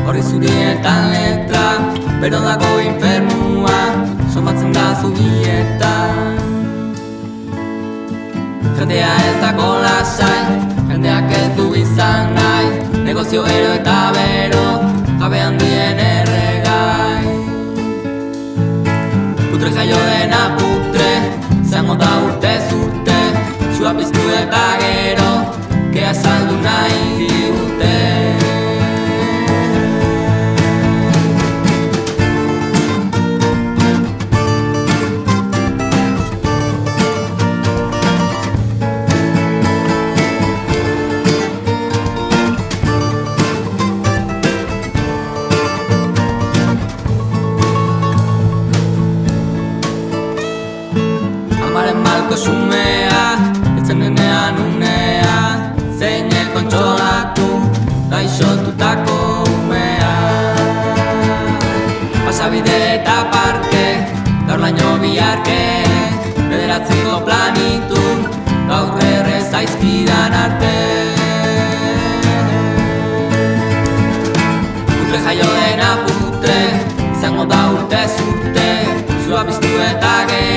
Horri zurietan letra, bero dago infernua, somatzen da zubietan. Jendea ez dago lasai, jendeak ez du izan nahi, negozio ero eta bero, jabe handien erregai. Putre jaio dena putre, zango da urtez urte, sua piztu eta gero, kea saldu nahi digute. Amaren malko sumea, etzen denean unea, zeinek kontsolatu, gaixotutako umea. Pasabide eta parke, gaur laino biharke, bederatzeko planitu, gaur errez aizkidan arte. Putre jaio dena putre, izango da urtez urte, sua piztu eta gero,